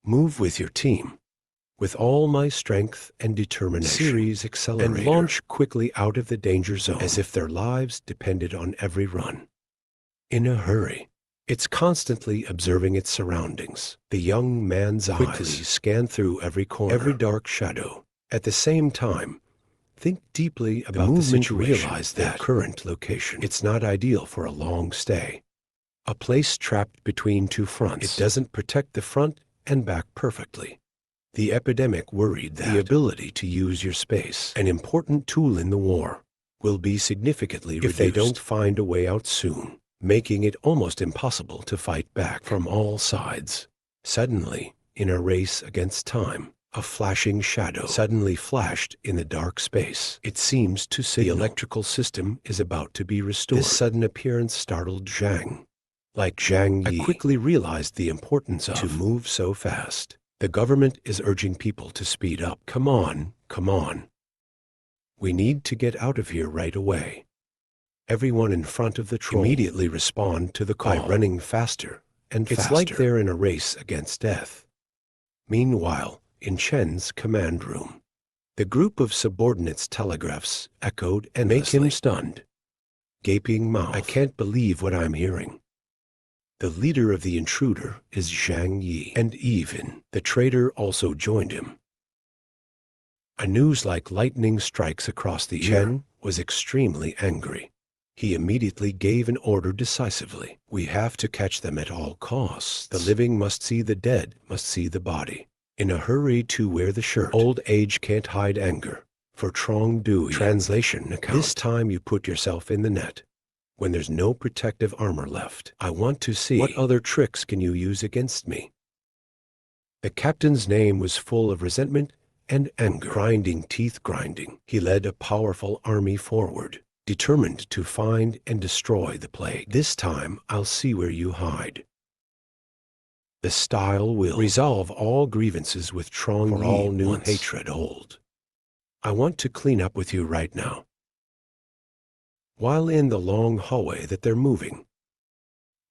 Move with your team. With all my strength and determination. Series accelerator. And launch quickly out of the danger zone as if their lives depended on every run. In a hurry. It's constantly observing its surroundings. The young man's eyes quickly scan through every corner, every dark shadow. At the same time, think deeply about the situation, realize their current location. It's not ideal for a long stay. A place trapped between two fronts. It doesn't protect the front and back perfectly. The epidemic worried that the ability to use your space, an important tool in the war, will be significantly reduced if they don't find a way out soon, making it almost impossible to fight back from all sides. Suddenly, in a race against time, a flashing shadow suddenly flashed in the dark space. It seems to signal the electrical system is about to be restored. This sudden appearance startled Zhang. Like Zhang Yi, I quickly realized the importance of to move so fast. The government is urging people to speed up. Come on, come on. We need to get out of here right away. Everyone in front of the troll immediately respond to the call by running faster and faster. It's like they're in a race against death. Meanwhile, in Chen's command room, the group of subordinates' telegraphs echoed endlessly. Make him stunned. Gaping mouth. I can't believe what I'm hearing. The leader of the intruder is Zhang Yi, and even the traitor also joined him. A news like lightning strikes across the air. Chen was extremely angry. He immediately gave an order decisively. We have to catch them at all costs. The living must see the dead, must see the body. In a hurry to wear the shirt. Old age can't hide anger. For Trong Dui. Translation account. This time you put yourself in the net. When there's no protective armor left, I want to see what other tricks can you use against me. The captain's name was full of resentment and anger. Grinding teeth grinding, he led a powerful army forward, determined to find and destroy the plague. This time, I'll see where you hide. The style will resolve all grievances with Trong Yi for all new hatred hold. I want to clean up with you right now. While in the long hallway that they're moving,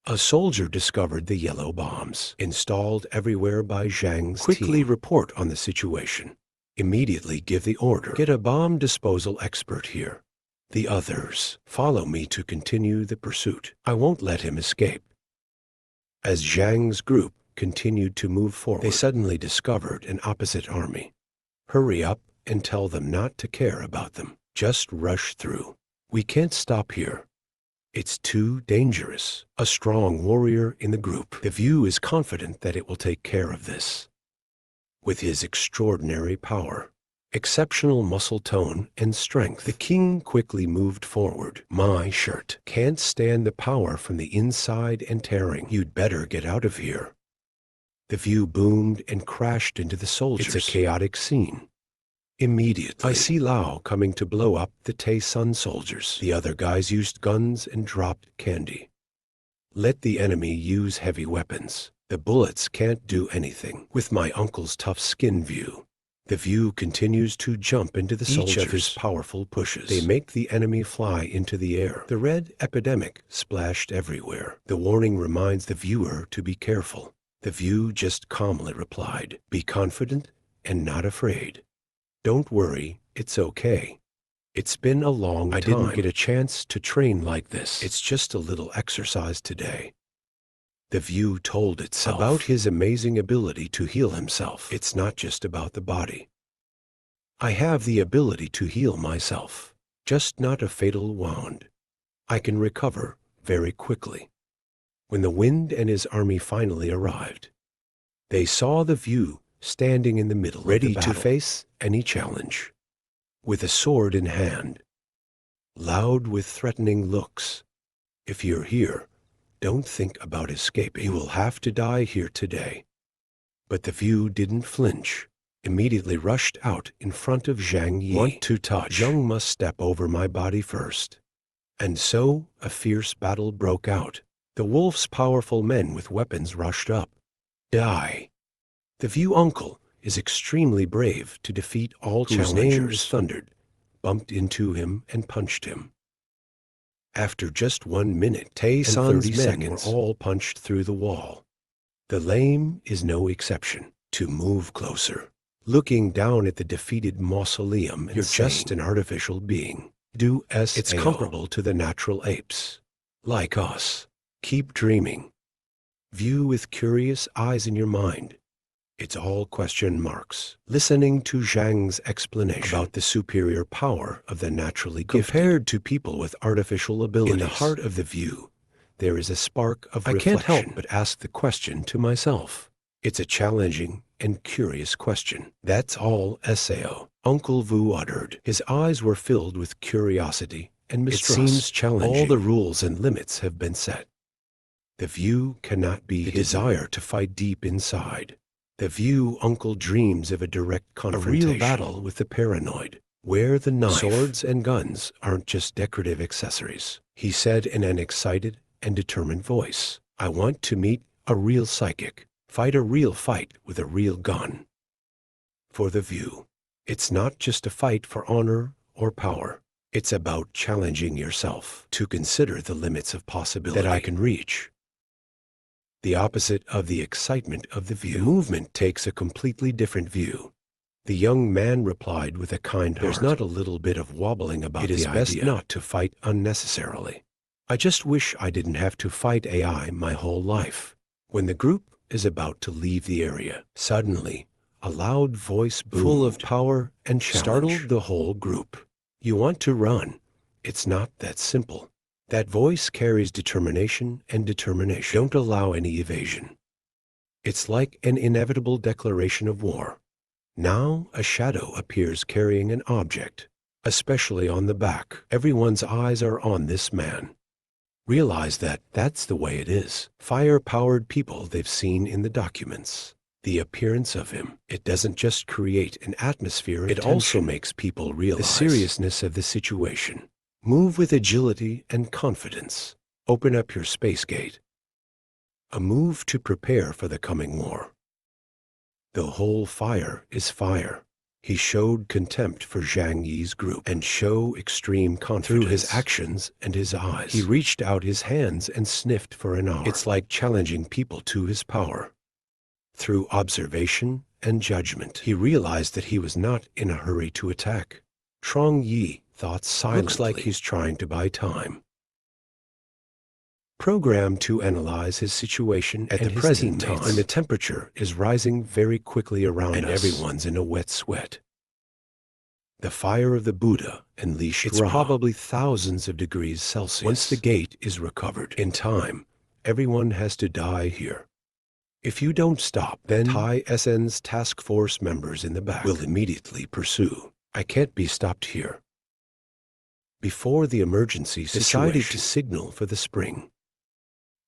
a soldier discovered the yellow bombs installed everywhere by Zhang's Quickly team. Report on the situation. Immediately give the order. Get a bomb disposal expert here. The others follow me to continue the pursuit. I won't let him escape. As Zhang's group continued to move forward, they suddenly discovered an opposite army. Hurry up and tell them not to care about them. Just rush through. We can't stop here. It's too dangerous. A strong warrior in the group. The View is confident that it will take care of this. With his extraordinary power, exceptional muscle tone, and strength, the king quickly moved forward. My shirt can't stand the power from the inside and tearing. You'd better get out of here. The View boomed and crashed into the soldiers. It's a chaotic scene. Immediately, I see Lao coming to blow up the Tay-Sun soldiers. The other guys used guns and dropped candy. Let the enemy use heavy weapons. The bullets can't do anything. With my uncle's tough skin View, the View continues to jump into the soldiers. Each of his powerful pushes. They make the enemy fly into the air. The red epidemic splashed everywhere. The warning reminds the viewer to be careful. The View just calmly replied, "Be confident and not afraid. Don't worry, it's okay. It's been a long time. I didn't get a chance to train like this. It's just a little exercise today." The View told itself about his amazing ability to heal himself. It's not just about the body. I have the ability to heal myself, just not a fatal wound. I can recover very quickly. When the Wind and his army finally arrived, they saw the View standing in the middle, ready to face any challenge, with a sword in hand, loud with threatening looks. If you're here, don't think about escaping. You will have to die here today. But the View didn't flinch, immediately rushed out in front of Zhang Yi. Want to touch? Zhang must step over my body first. And so a fierce battle broke out. The wolf's powerful men with weapons rushed up. Die. The View uncle is extremely brave to defeat all challengers. Whose name is Thundered, bumped into him and punched him. After just 1 minute, Tay-Sun's men were all punched through the wall. The lame is no exception. to move closer. Looking down at the defeated mausoleum and You're just an artificial being. It's comparable to the natural apes. Like us. Keep dreaming. View with curious eyes in your mind. It's all question marks. Listening to Zhang's explanation about the superior power of the naturally gifted compared to people with artificial abilities. In the heart of the view, there is a spark of reflection. I can't help but ask the question to myself. It's a challenging and curious question. That's all, Sao. Uncle Vu uttered. His eyes were filled with curiosity and mistrust. It seems challenging. All the rules and limits have been set. The view cannot be the desire to fight deep inside. The view Uncle dreams of a direct confrontation. A real battle with the paranoid, where the knife, swords, and guns aren't just decorative accessories. He said in an excited and determined voice, I want to meet a real psychic, fight a real fight with a real gun. For the view, it's not just a fight for honor or power. It's about challenging yourself to consider the limits of possibility that I can reach. The opposite of the excitement of the view. The movement takes a completely different view. The young man replied with a kind heart. There's not a little bit of wobbling about the idea. It is best not to fight unnecessarily. I just wish I didn't have to fight AI my whole life. When the group is about to leave the area, suddenly, a loud voice boomed, full of power and challenge, startled the whole group. You want to run. It's not that simple. That voice carries determination and determination. Don't allow any evasion. It's like an inevitable declaration of war. Now a shadow appears carrying an object, especially on the back. Everyone's eyes are on this man. Realize that that's the way it is. Fire-powered people they've seen in the documents. The appearance of him, it doesn't just create an atmosphere of tension. It also makes people realize the seriousness of the situation. Move with agility and confidence. Open up your space gate. A move to prepare for the coming war. The whole fire is fire. He showed contempt for Zhang Yi's group and show extreme confidence through his actions and his eyes. He reached out his hands and sniffed for an hour. It's like challenging people to his power. Through observation and judgment, he realized that he was not in a hurry to attack. Trong Yi thought silently. Looks like he's trying to buy time. Programmed to analyze his situation at the present time, when the temperature is rising very quickly around us, and everyone's in a wet sweat. The fire of the Buddha unleashed it's probably thousands of degrees Celsius. Once the gate is recovered in time, everyone has to die here. If you don't stop, then Tai SN's task force members in the back will immediately pursue. I can't be stopped here. Before the emergency decided to signal for the spring.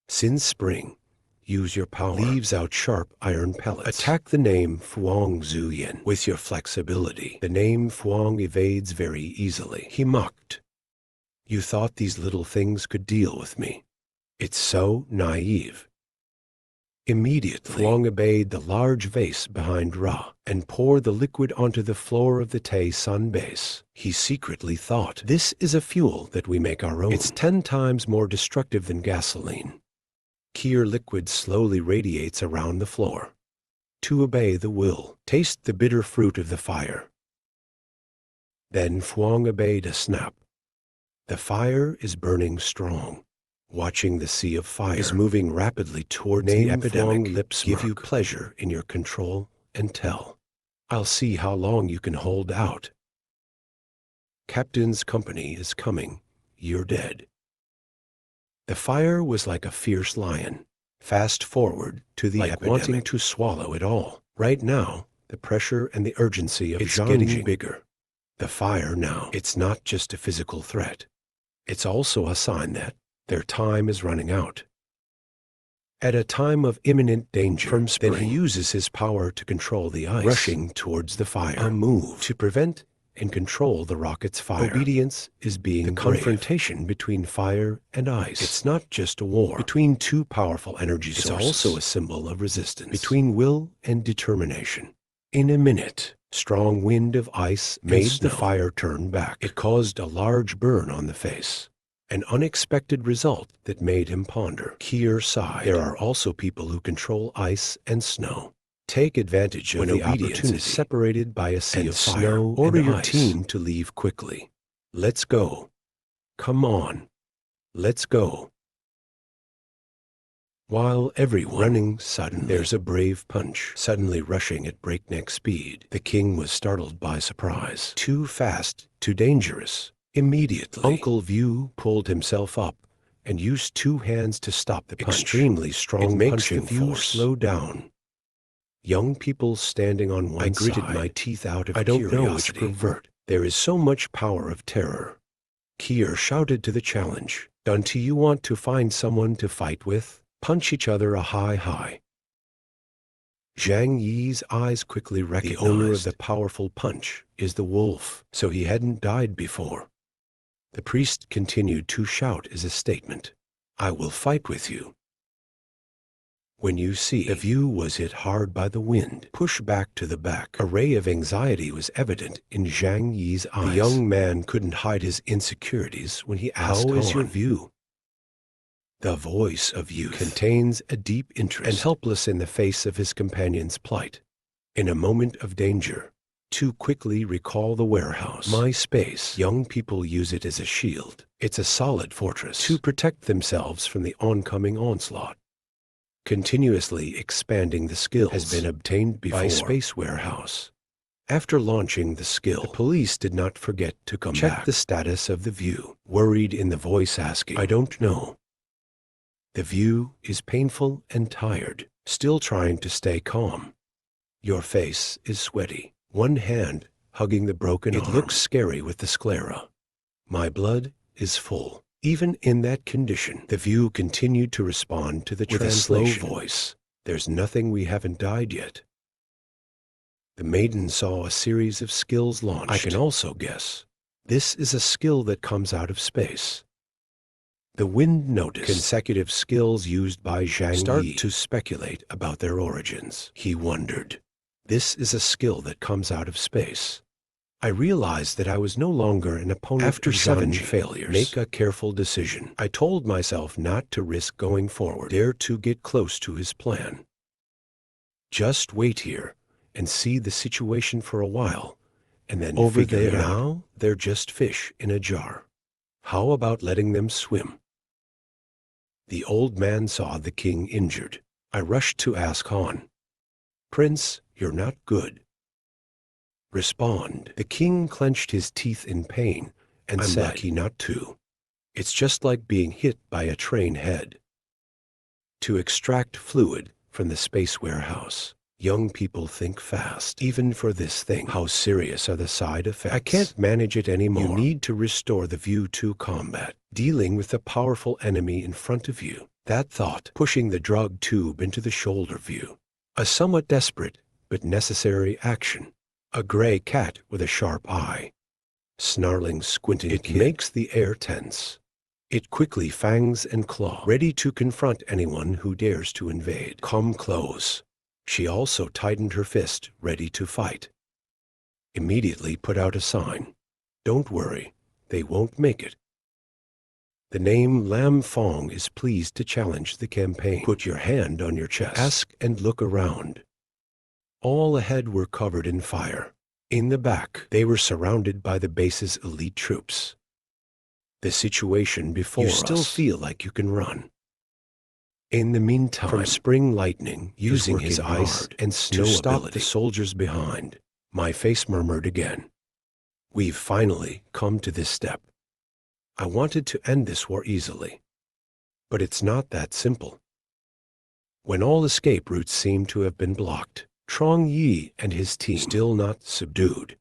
Since spring, use your power. Leaves out sharp iron pellets. Attack the name Fuang Zuyan with your flexibility. The name Fuang evades very easily. He mocked. You thought these little things could deal with me. It's so naive. Immediately, Fuang obeyed the large vase behind Ra and poured the liquid onto the floor of the Tay Sun base. He secretly thought, this is a fuel that we make our own. It's 10 times more destructive than gasoline. Kier liquid slowly radiates around the floor. To obey the will, taste the bitter fruit of the fire. Then Fuang obeyed a snap. The fire is burning strong. Watching the sea of fire is moving rapidly towards the epidemic. Lips give you pleasure in your control and tell. I'll see how long you can hold out. Captain's company is coming. You're dead. The fire was like a fierce lion. Fast forward to the epidemic, wanting to swallow it all. Right now, the pressure and the urgency of it's getting bigger. The fire now, it's not just a physical threat. It's also a sign that their time is running out. At a time of imminent danger from spring, then he uses his power to control the ice, rushing towards the fire. A move to prevent and control the rocket's fire. Obedience is being the confrontation between fire and ice. It's not just a war between two powerful energy sources. It's also a symbol of resistance between will and determination. In a minute, strong wind of ice made the fire turn back. It caused a large burn on the face. An unexpected result that made him ponder. Kier sighed. There are also people who control ice and snow. Take advantage of the opportunity separated by a sea of snow. Order your team to leave quickly. Let's go. Come on. Let's go. While everyone running suddenly, there's a brave punch suddenly rushing at breakneck speed. The king was startled by surprise. Too fast, too dangerous. Immediately, Uncle View pulled himself up and used two hands to stop the punch. Extremely strong punching force. Slow down. Young people standing on one side. I gritted my teeth out of curiosity. I don't know which pervert. There is so much power of terror. Kier shouted to the challenge. Don't you want to find someone to fight with? Punch each other a high. Zhang Yi's eyes quickly recognized the owner of the powerful punch is the wolf, so he hadn't died before. The priest continued to shout as a statement. I will fight with you. When you see the view was hit hard by the wind, push back to the back. A ray of anxiety was evident in Zhang Yi's eyes. The young man couldn't hide his insecurities when he asked, How is your view? The voice of youth contains a deep interest and helpless in the face of his companion's plight. In a moment of danger, to quickly recall the warehouse. My space. Young people use it as a shield. It's a solid fortress to protect themselves from the oncoming onslaught. Continuously expanding the skill has been obtained before by Space Warehouse. After launching the skill, the police did not forget to come back. Check the status of the view. Worried in the voice asking, I don't know. The view is painful and tired, still trying to stay calm. Your face is sweaty, one hand hugging the broken arm. It looks scary with the sclera. My blood is full. Even in that condition, the view continued to respond to the translation. With a slow voice. There's nothing we haven't died yet. The maiden saw a series of skills launched. I can also guess. This is a skill that comes out of space. The wind noticed consecutive skills used by Zhang Yi. Start to speculate about their origins. He wondered. This is a skill that comes out of space. I realized that I was no longer an opponent. After 7 failures, make a careful decision. I told myself not to risk going forward. Dare to get close to his plan. Just wait here and see the situation for a while, and then over there now, they're just fish in a jar. How about letting them swim? The old man saw the king injured. I rushed to ask Han. Prince, you're not good. Respond. The king clenched his teeth in pain and said, I'm lucky not to. It's just like being hit by a train head. To extract fluid from the space warehouse. Young people think fast, even for this thing. How serious are the side effects? I can't manage it anymore. You need to restore the view to combat, dealing with the powerful enemy in front of you. That thought, pushing the drug tube into the shoulder view. A somewhat desperate, but necessary action. A gray cat with a sharp eye. Snarling, squinting it makes the air tense. It quickly fangs and claw, ready to confront anyone who dares to invade. Come close. She also tightened her fist, ready to fight. Immediately put out a sign. Don't worry, they won't make it. The name Lam Fong is pleased to challenge the campaign. Put your hand on your chest. Ask and look around. All ahead were covered in fire. In the back, they were surrounded by the base's elite troops. The situation before us. You still feel like you can run. In the meantime, from Spring Lightning, using his ice and snow to stop the soldiers behind, my face murmured again. We've finally come to this step. I wanted to end this war easily. But it's not that simple. When all escape routes seemed to have been blocked, Trong Yi and his team still not subdued.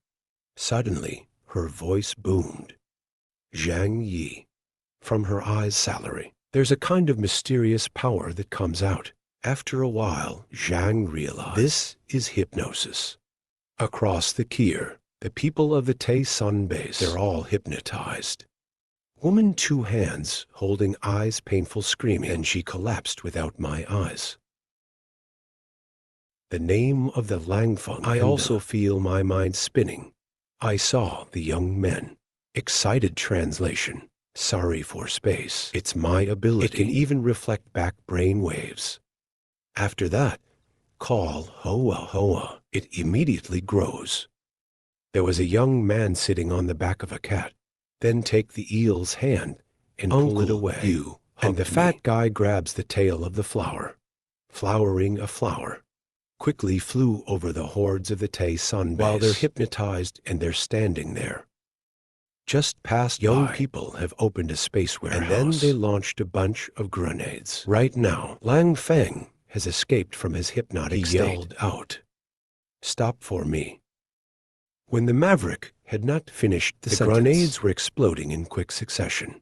Suddenly, her voice boomed. Zhang Yi. From her eyes salary. There's a kind of mysterious power that comes out. After a while, Zhang realized this is hypnosis. Across the Kier, the people of the Tay Sun base, they're all hypnotized. Woman, 2 hands, holding eyes, painful screaming, and she collapsed without my eyes. The name of the Langfeng. I also feel my mind spinning. I saw the young men. Excited translation. Sorry for space. It's my ability. It can even reflect back brain waves. After that, call Hoa Hoa, it immediately grows. There was a young man sitting on the back of a cat. Then take the eel's hand and pull it away. And the fat guy grabs the tail of the flower. Flowering a flower quickly flew over the hordes of the Tay Sun base. While they're hypnotized and they're standing there. Just past young people have opened a space warehouse. And then they launched a bunch of grenades. Right now, Lang Feng has escaped from his hypnotic state. He yelled out, "Stop for me." When the Maverick had not finished the sentence, grenades were exploding in quick succession.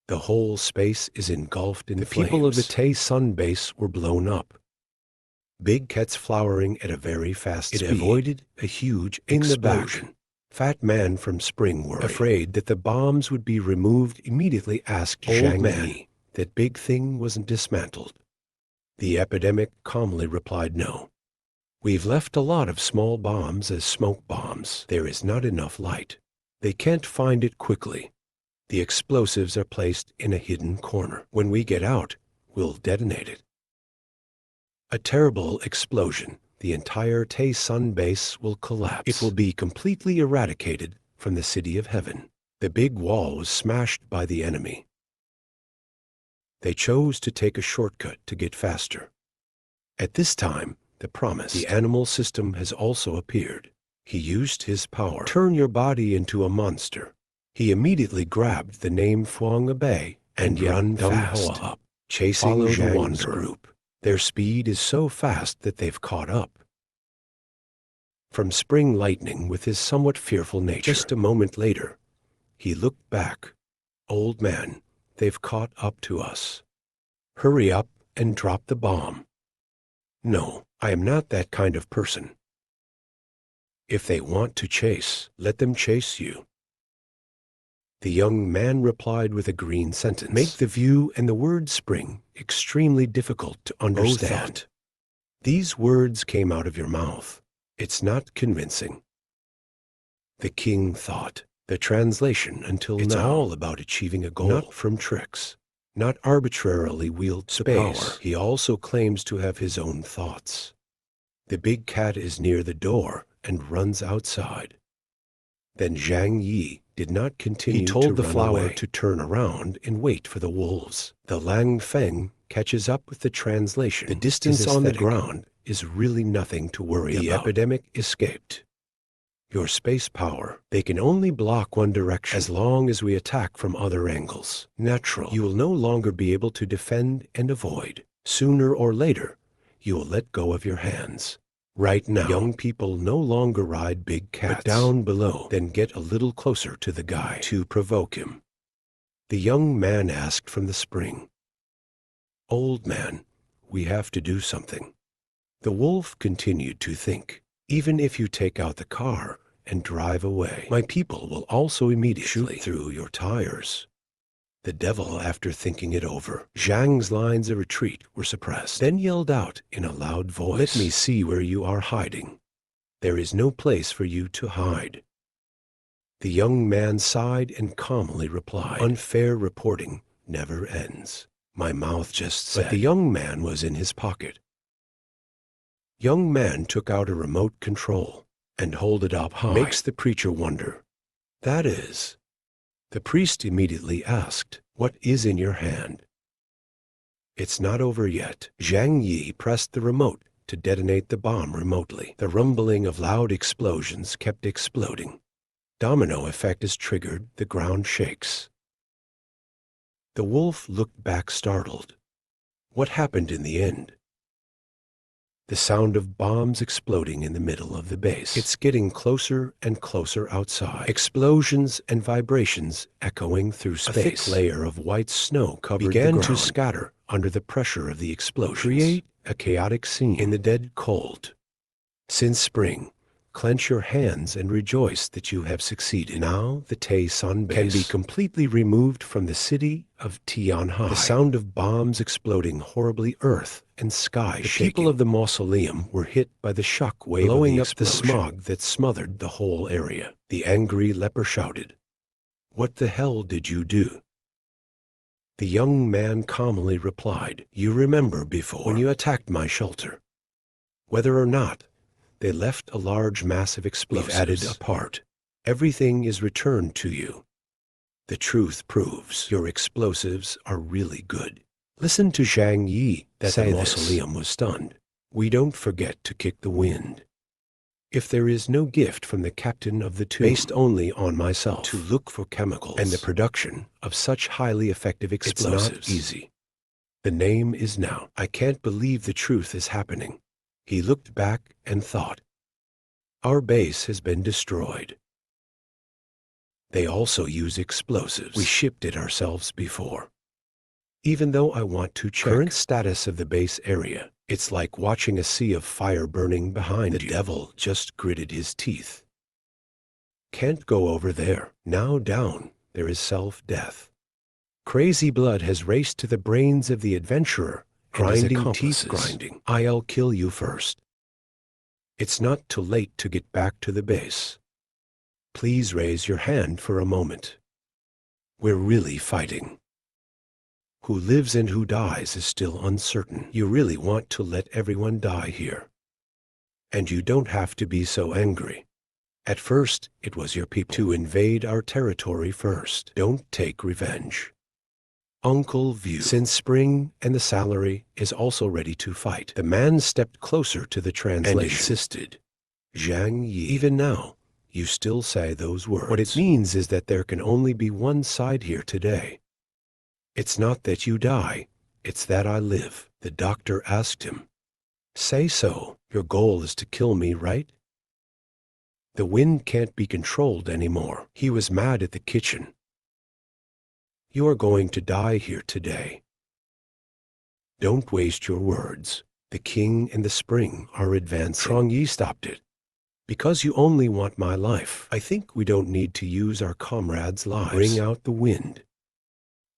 The whole space is engulfed in flames. The people of the Tay Sun base were blown up. Big Cat's flowering at a very fast speed. It avoided a huge explosion. In the back, Fat Man from Spring worried, afraid that the bombs would be removed, immediately asked Old Man that Big Thing wasn't dismantled. The epidemic calmly replied, "No. We've left a lot of small bombs as smoke bombs. There is not enough light. They can't find it quickly. The explosives are placed in a hidden corner. When we get out, we'll detonate it." A terrible explosion. The entire Tay Sun base will collapse. It will be completely eradicated from the city of heaven. The big wall was smashed by the enemy. They chose to take a shortcut to get faster. At this time, the promise, the animal system, has also appeared. He used his power. Turn your body into a monster. He immediately grabbed the name Fuang Abe and run fast, up, chasing Zhang's group. Their speed is so fast that they've caught up. From Spring Lightning, with his somewhat fearful nature, just a moment later, he looked back. "Old man, they've caught up to us. Hurry up and drop the bomb." "No, I am not that kind of person. If they want to chase, let them chase you." The young man replied with a green sentence. Make the view and the word spring extremely difficult to understand. These words came out of your mouth. It's not convincing. The king thought. The translation until it's now. It's all about achieving a goal, not from tricks, not arbitrarily wielded space. He also claims to have his own thoughts. The big cat is near the door and runs outside. Then Zhang Yi did not continue. He told the flower to turn around and wait for the wolves. The Lang Feng catches up with the translation. The distance on the ground is really nothing to worry about. The epidemic escaped. Your space power, they can only block one direction. As long as we attack from other angles. Natural. You will no longer be able to defend and avoid. Sooner or later, you will let go of your hands. Right now, young people no longer ride big cats, but down below, then get a little closer to the guy to provoke him. The young man asked from the spring, "Old man, we have to do something." The wolf continued to think, "Even if you take out the car and drive away, my people will also immediately shoot through your tires." The devil, after thinking it over, Zhang's lines of retreat were suppressed, then yelled out in a loud voice, "Let me see where you are hiding. There is no place for you to hide." The young man sighed and calmly replied, "Unfair reporting never ends. My mouth just said." But the young man was in his pocket. Young man took out a remote control and hold it up high. Makes the preacher wonder. That is. The priest immediately asked, "What is in your hand?" "It's not over yet." Zhang Yi pressed the remote to detonate the bomb remotely. The rumbling of loud explosions kept exploding. Domino effect is triggered, the ground shakes. The wolf looked back startled. What happened in the end? The sound of bombs exploding in the middle of the base. It's getting closer and closer outside. Explosions and vibrations echoing through space. A thick layer of white snow covered the ground. Began to scatter under the pressure of the explosions. Create a chaotic scene in the dead cold. Since spring, clench your hands and rejoice that you have succeeded. Now the Tay Sun base can be completely removed from the city of Tianhai. The sound of bombs exploding horribly, earth and sky shaking. The people of the mausoleum were hit by the shock wave, blowing up the smog that smothered the whole area. The angry leper shouted, "What the hell did you do?" The young man calmly replied, "You remember before when you attacked my shelter. Whether or not they left a large mass of explosives, we've added a part. Everything is returned to you. The truth proves your explosives are really good. Listen to Zhang Yi that the mausoleum was stunned. We don't forget to kick the wind. If there is no gift from the captain of the tomb, based only on myself, to look for chemicals and the production of such highly effective explosives, it's not easy. The name is now. I can't believe the truth is happening. He looked back and thought, our base has been destroyed. They also use explosives. We shipped it ourselves before. Even though I want to check current status of the base area, it's like watching a sea of fire burning behind you. The devil just gritted his teeth. Can't go over there. Now down, there is self-death. Crazy blood has raced to the brains of the adventurer, grinding teeth grinding. I'll kill you first. It's not too late to get back to the base. Please raise your hand for a moment. We're really fighting. Who lives and who dies is still uncertain. You really want to let everyone die here. And you don't have to be so angry. At first, it was your people to invade our territory first. Don't take revenge. Uncle View. Since spring and the salary is also ready to fight. The man stepped closer to the translation and insisted. Zhang Yi, even now, you still say those words. What it means is that there can only be one side here today. It's not that you die, it's that I live. The doctor asked him. Say so. Your goal is to kill me, right? The wind can't be controlled anymore. He was mad at the kitchen. You are going to die here today. Don't waste your words. The king and the spring are advancing. Trong Yi stopped it. Because you only want my life, I think we don't need to use our comrades' lives. Bring out the wind.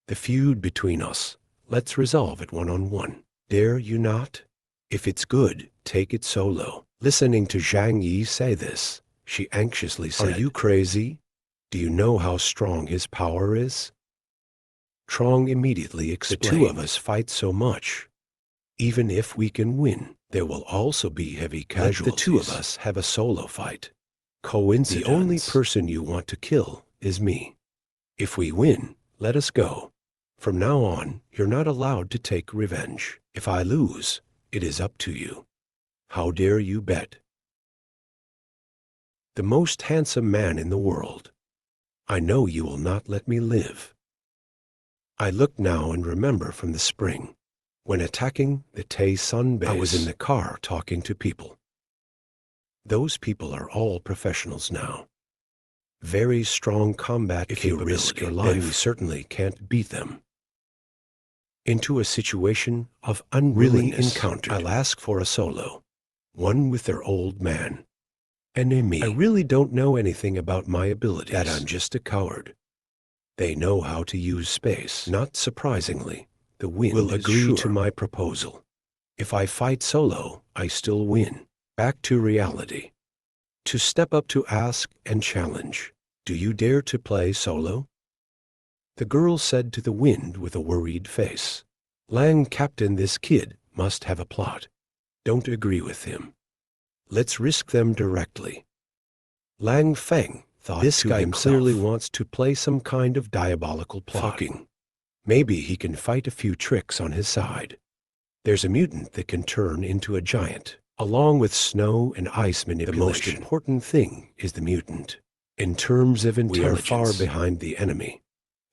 The feud between us, let's resolve it one-on-one. Dare you not? If it's good, take it solo. Listening to Zhang Yi say this, she anxiously said, are you crazy? Do you know how strong his power is? Trong immediately explained, the two of us fight so much. Even if we can win, there will also be heavy casualties. Let the two of us have a solo fight. Coincidence. The only person you want to kill is me. If we win, let us go. From now on, you're not allowed to take revenge. If I lose, it is up to you. How dare you bet? The most handsome man in the world. I know you will not let me live. I look now and remember from the spring. When attacking the Tay Sun base, I was in the car talking to people. Those people are all professionals now. Very strong combat capability. If you risk your life, then we certainly can't beat them. Into a situation of unwillingness, I'll ask for a solo. One with their old man. Enemy. I really don't know anything about my abilities. That I'm just a coward. They know how to use space. Not surprisingly, the wind will agree to my proposal. If I fight solo, I still win. Back to reality. To step up to ask and challenge. Do you dare to play solo? The girl said to the wind with a worried face. Lang, Captain, this kid must have a plot. Don't agree with him. Let's risk them directly. Lang Feng thought this guy clearly wants to play some kind of diabolical plot. Fucking. Maybe he can fight a few tricks on his side. There's a mutant that can turn into a giant, along with snow and ice manipulation. The most important thing is the mutant. In terms of intelligence, we are far behind the enemy.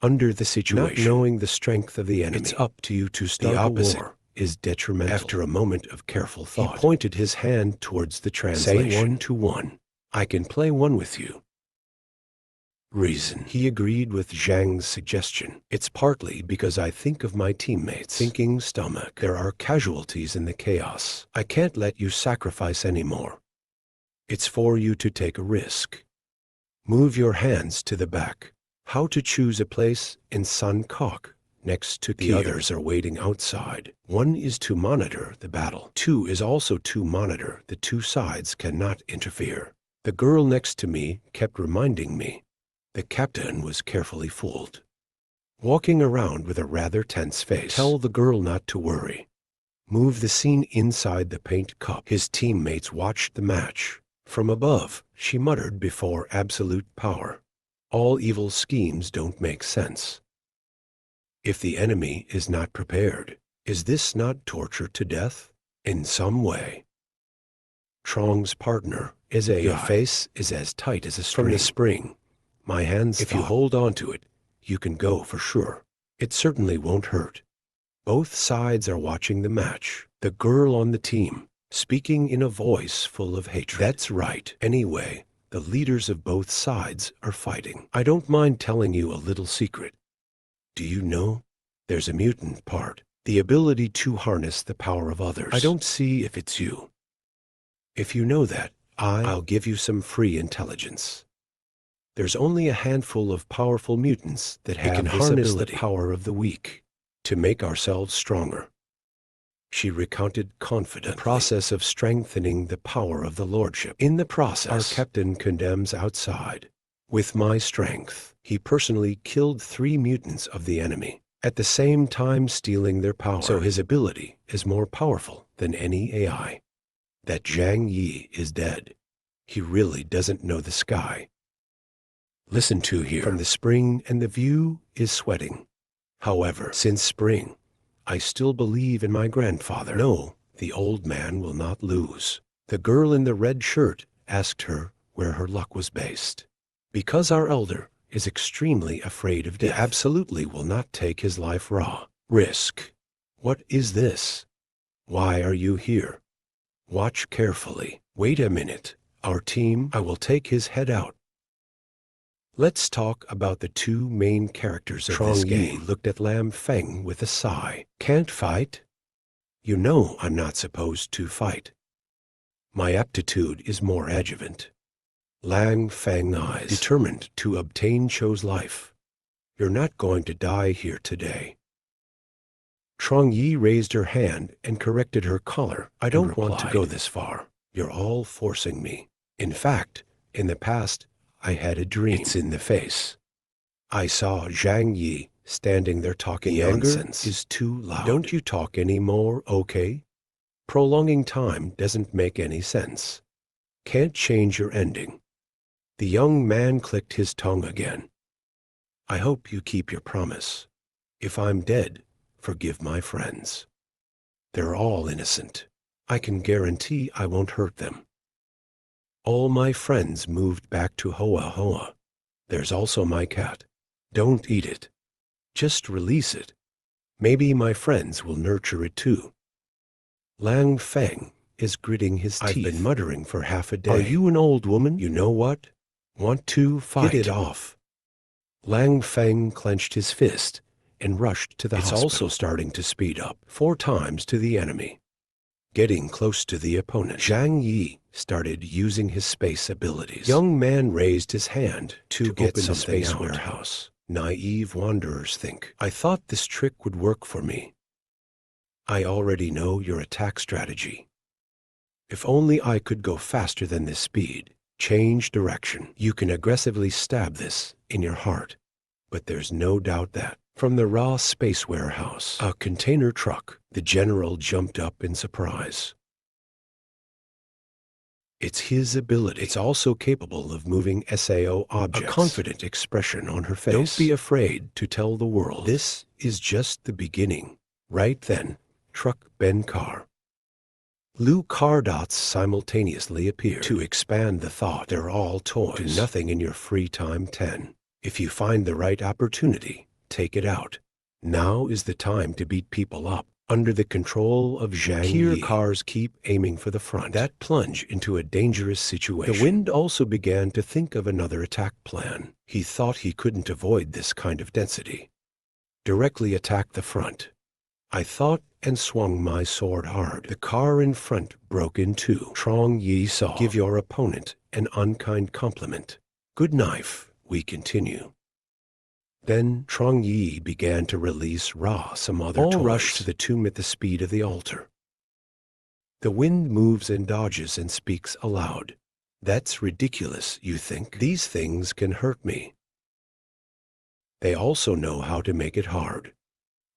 Under the situation, not knowing the strength of the enemy, it's up to you to start the opposite. War is detrimental. After a moment of careful thought, he pointed his hand towards the translation. Say 1-1. I can play one with you. Reason. He agreed with Zhang's suggestion. It's partly because I think of my teammates. Thinking stomach. There are casualties in the chaos. I can't let you sacrifice anymore. It's for you to take a risk. Move your hands to the back. How to choose a place in Sun Kok next to the others are waiting outside. 1 is to monitor the battle. 2 is also to monitor the two sides cannot interfere. The girl next to me kept reminding me. The captain was carefully fooled. Walking around with a rather tense face. Tell the girl not to worry. Move the scene inside the paint cup. His teammates watched the match. From above, she muttered before absolute power. All evil schemes don't make sense. If the enemy is not prepared, is this not torture to death? In some way. Trong's partner is AI. Your face is as tight as a string. From the spring, my hands if you hold on to it, you can go for sure. It certainly won't hurt. Both sides are watching the match. The girl on the team, speaking in a voice full of hatred. That's right. Anyway, the leaders of both sides are fighting. I don't mind telling you a little secret. Do you know? There's a mutant part. The ability to harness the power of others. I don't see if it's you. If you know that, I'll give you some free intelligence. There's only a handful of powerful mutants that have this harness ability. The power of the weak to make ourselves stronger. She recounted confidently the process of strengthening the power of the lordship. In the process, our captain condemns outside. With my strength, he personally killed 3 mutants of the enemy, at the same time stealing their power. So his ability is more powerful than any AI. That Zhang Yi is dead. He really doesn't know the sky. Listen to here. From the spring, and the view is sweating. However, since spring, I still believe in my grandfather. No, the old man will not lose. The girl in the red shirt asked her where her luck was based. Because our elder is extremely afraid of death. He absolutely will not take his life raw. Risk. What is this? Why are you here? Watch carefully. Wait a minute. Our team, I will take his head out. Let's talk about the 2 main characters of this game. Looked at Lam Feng with a sigh. Can't fight? You know I'm not supposed to fight. My aptitude is more adjuvant. Lang Feng eyes, determined to obtain Cho's life. You're not going to die here today. Trong Yi raised her hand and corrected her color. I don't want to go this far. You're all forcing me. In fact, in the past, I had a dream. It's in the face. I saw Zhang Yi standing there talking nonsense. Anger is too loud. Don't you talk anymore, okay? Prolonging time doesn't make any sense. Can't change your ending. The young man clicked his tongue again. I hope you keep your promise. If I'm dead, forgive my friends. They're all innocent. I can guarantee I won't hurt them. All my friends moved back to Hoa Hoa. There's also my cat. Don't eat it. Just release it. Maybe my friends will nurture it too. Lang Feng is gritting his teeth. I've been muttering for half a day. Are you an old woman? You know what? Want to fight? Get it off. Lang Feng clenched his fist and rushed to the hospital. It's also starting to speed up. 4 times to the enemy. Getting close to the opponent. Zhang Yi started using his space abilities. Young man raised his hand to get open the space warehouse. Naive wanderers think. I thought this trick would work for me. I already know your attack strategy. If only I could go faster than this speed. Change direction. You can aggressively stab this in your heart. But there's no doubt that, from the raw space warehouse, a container truck, the general jumped up in surprise. It's his ability. It's also capable of moving SAO objects. A confident expression on her face. Don't be afraid to tell the world. This is just the beginning. Right then, truck Ben car. Lu car dots simultaneously appear. To expand the thought, they're all toys. Do nothing in your free time 10. If you find the right opportunity, take it out. Now is the time to beat people up. Under the control of Zhang Yi. Here cars keep aiming for the front. That plunge into a dangerous situation. The Wind also began to think of another attack plan. He thought he couldn't avoid this kind of density. Directly attack the front. I thought and swung my sword hard. The car in front broke in 2. Trong Yi saw. Give your opponent an unkind compliment. Good knife, we continue. Then Trong Yi began to release some other toys. All rushed to the tomb at the speed of the altar. The Wind moves and dodges and speaks aloud. That's ridiculous, you think? These things can hurt me. They also know how to make it hard.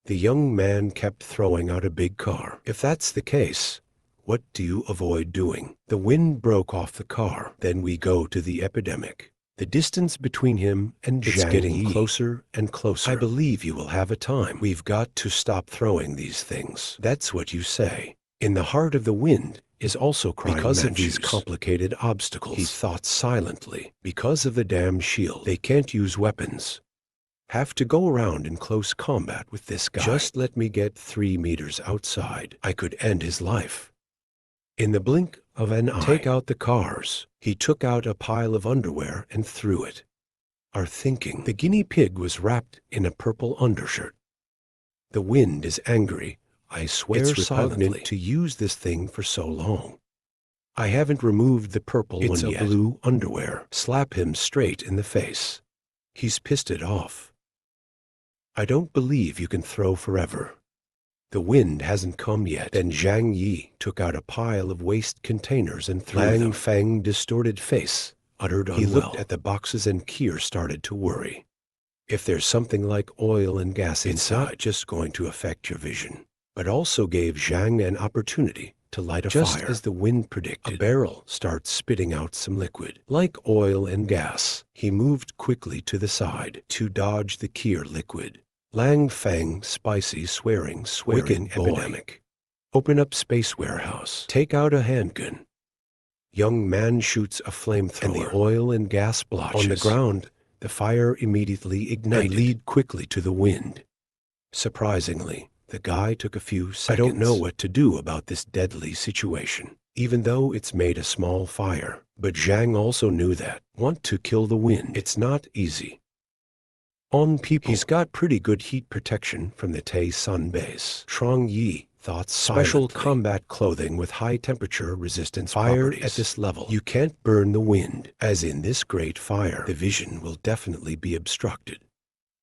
The young man kept throwing out a big car. If that's the case, what do you avoid doing? The wind broke off the car. Then we go to the epidemic. The distance between him and Zhang getting closer and closer. I believe you will have a time. We've got to stop throwing these things. That's what you say. In the heart of the wind is also crying because of these complicated obstacles. He thought silently. Because of the damn shield, they can't use weapons. Have to go around in close combat with this guy. Just let me get 3 meters outside. I could end his life. In the blink of an eye, take out the cars. He took out a pile of underwear and threw it. Our thinking. The guinea pig was wrapped in a purple undershirt. The wind is angry. I swear it's repugnant to use this thing for so long. I haven't removed the purple one yet. It's a blue underwear. Slap him straight in the face. He's pissed it off. I don't believe you can throw forever. The wind hasn't come yet. Then Zhang Yi took out a pile of waste containers and threw them. Lang Feng's distorted face uttered unwell. He looked at the boxes and Kier started to worry. If there's something like oil and gas inside, it's not just going to affect your vision, but also gave Zhang an opportunity to light a fire. Just as the wind predicted, a barrel starts spitting out some liquid. Like oil and gas, he moved quickly to the side to dodge the Kier liquid. Lang Feng, spicy, swearing, wicked epidemic. Open up space warehouse. Take out a handgun. Young man shoots a flamethrower. And the oil and gas blotches. On the ground, the fire immediately ignited. I lead quickly to the wind. Surprisingly, the guy took a few seconds. I don't know what to do about this deadly situation, even though it's made a small fire. But Zhang also knew that. Want to kill the wind. It's not easy. On people, he's got pretty good heat protection from the Tay Sun base. Trong Yi thought special combat clothing with high temperature resistance fired at this level. You can't burn the wind. As in this great fire, the vision will definitely be obstructed.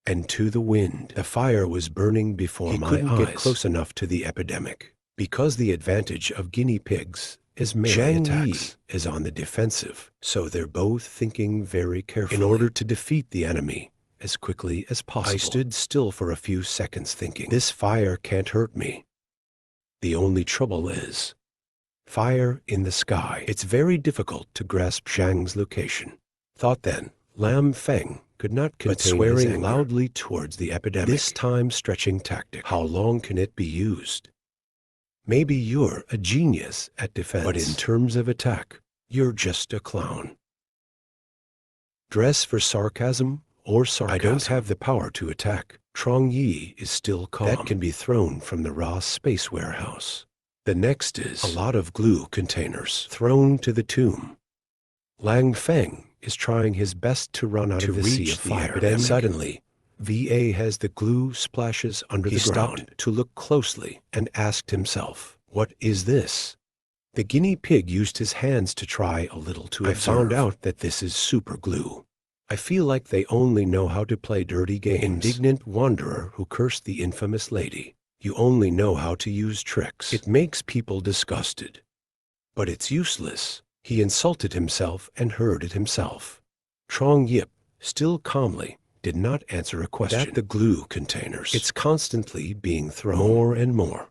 And to the wind, the fire was burning before my eyes. He couldn't get close enough to the epidemic. Because the advantage of guinea pigs is melee attacks is on the defensive, so they're both thinking very carefully. In order to defeat the enemy as quickly as possible, I stood still for a few seconds thinking, this fire can't hurt me. The only trouble is fire in the sky. It's very difficult to grasp Zhang's location. Thought then, Lam Feng could not contain swearing loudly towards the epidemic. This time stretching tactic. How long can it be used? Maybe you're a genius at defense, but in terms of attack, you're just a clown. Dress for sarcasm or sarcasm. I don't have the power to attack. Trong Yi is still calm. That can be thrown from the raw space warehouse. The next is a lot of glue containers thrown to the tomb. Lang Feng is trying his best to run out of the sea of fire. Then suddenly, VA has the glue splashes under the ground. He stopped to look closely and asked himself, what is this? The guinea pig used his hands to try a little to observe. I found out that this is super glue. I feel like they only know how to play dirty games. Indignant wanderer who cursed the infamous lady. You only know how to use tricks. It makes people disgusted. But it's useless. He insulted himself and heard it himself. Trong Yip, still calmly, did not answer a question. That the glue containers. It's constantly being thrown more and more.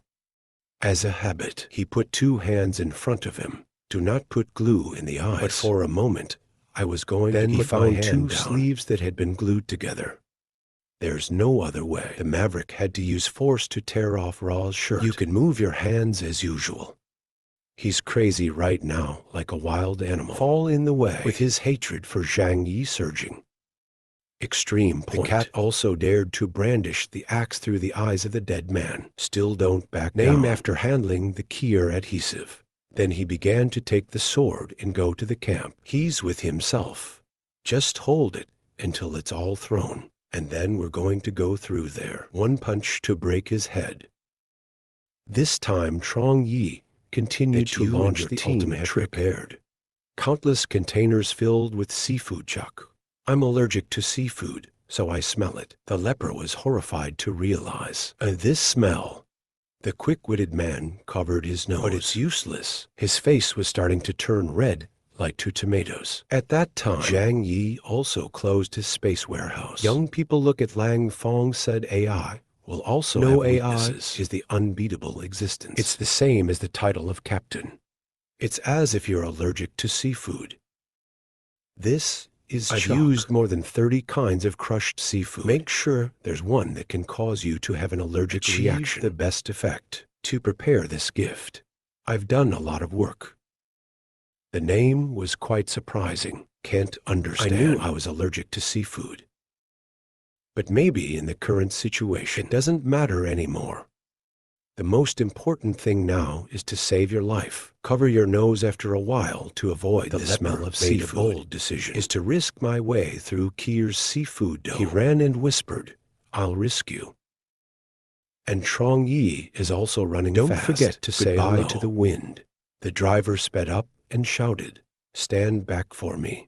As a habit, he put 2 hands in front of him. Do not put glue in the eyes. But for a moment, I was going to put my hand down. 2 sleeves that had been glued together. There's no other way. The Maverick had to use force to tear off Ra's shirt. You can move your hands as usual. He's crazy right now, like a wild animal. Fall in the way, with his hatred for Zhang Yi surging. Extreme point. The cat also dared to brandish the axe through the eyes of the dead man. Still don't back down. Name after handling the Kier adhesive. Then he began to take the sword and go to the camp. He's with himself. Just hold it until it's all thrown, and then we're going to go through there. 1 punch to break his head. This time Trong Yi continued to launch the ultimate trick. Prepared. Countless containers filled with seafood chuck. I'm allergic to seafood, so I smell it. The leper was horrified to realize. This smell. The quick-witted man covered his nose. But it's useless. His face was starting to turn red, like 2 tomatoes. At that time, Zhang Yi also closed his space warehouse. Young people look at Lang Feng, said AI, will also have weaknesses. Is the unbeatable existence. It's the same as the title of captain. It's as if you're allergic to seafood. This is I've used more than 30 kinds of crushed seafood. Make sure there's one that can cause you to have an allergic reaction. The best effect. To prepare this gift, I've done a lot of work. The name was quite surprising. Can't understand. I knew I was allergic to seafood. But maybe in the current situation, it doesn't matter anymore. The most important thing now is to save your life. Cover your nose after a while to avoid the smell of seafood. A bold decision is to risk my way through Kier's seafood dough. He ran and whispered, "I'll risk you." And Trong Yi is also running fast. Don't forget to say goodbye to the wind. The driver sped up and shouted, "Stand back for me."